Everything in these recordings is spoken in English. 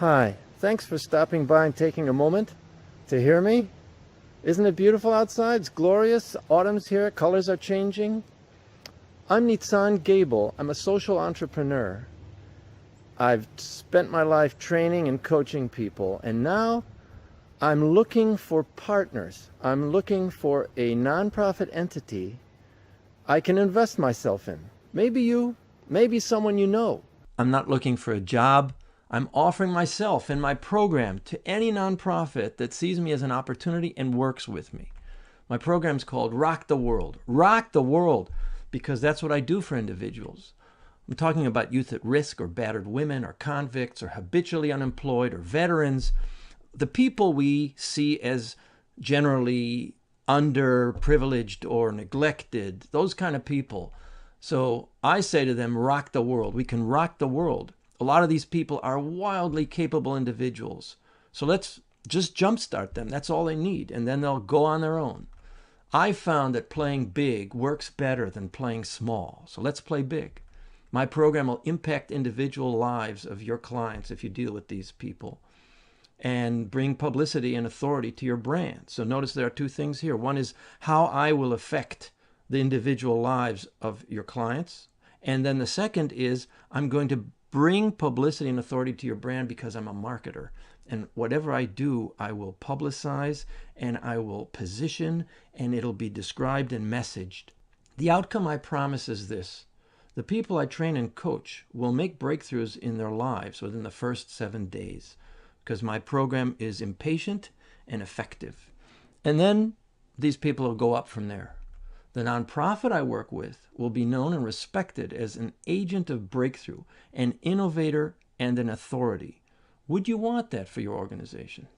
Hi, thanks for stopping by and taking a moment to hear me. Isn't it beautiful outside? It's glorious. Autumn's here, colors are changing. I'm Nitzan Gable. I'm a social entrepreneur. I've spent my life training and coaching people, and now I'm looking for partners. I'm looking for a nonprofit entity I can invest myself in. Maybe you, maybe someone you know. I'm not looking for a job. I'm offering myself and my program to any nonprofit that sees me as an opportunity and works with me. My program's called Rock the World. Rock the World, because that's what I do for individuals. I'm talking about youth at risk, or battered women, or convicts, or habitually unemployed, or veterans. The people we see as generally underprivileged or neglected, those kind of people. So I say to them, rock the world. We can rock the world. A lot of these people are wildly capable individuals. So let's just jumpstart them. That's all they need. And then they'll go on their own. I found that playing big works better than playing small. So let's play big. My program will impact individual lives of your clients if you deal with these people, and bring publicity and authority to your brand. So notice there are two things here. One is how I will affect the individual lives of your clients. And then the second is I'm going to bring publicity and authority to your brand because I'm a marketer. And whatever I do, I will publicize and I will position, and it'll be described and messaged. The outcome I promise is this. The people I train and coach will make breakthroughs in their lives within the first 7 days, because my program is impatient and effective. And then these people will go up from there. The nonprofit I work with will be known and respected as an agent of breakthrough, an innovator, and an authority. Would you want that for your organization?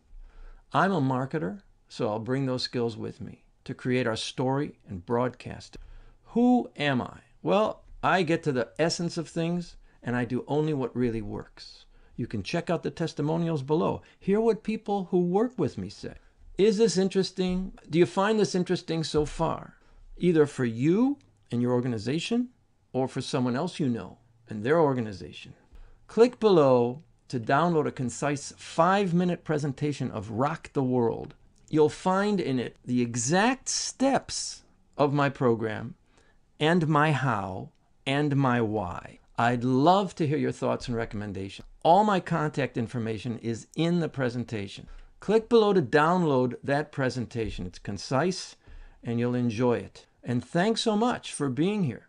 I'm a marketer, so I'll bring those skills with me to create our story and broadcast it. Who am I? Well, I get to the essence of things, and I do only what really works. You can check out the testimonials below. Hear what people who work with me say. Is this interesting? Do you find this interesting so far? Either for you and your organization, or for someone else you know and their organization. Click below to download a concise 5-minute presentation of Rock the World. You'll find in it the exact steps of my program, and my how, and my why. I'd love to hear your thoughts and recommendations. All my contact information is in the presentation. Click below to download that presentation. It's concise and you'll enjoy it. And thanks so much for being here.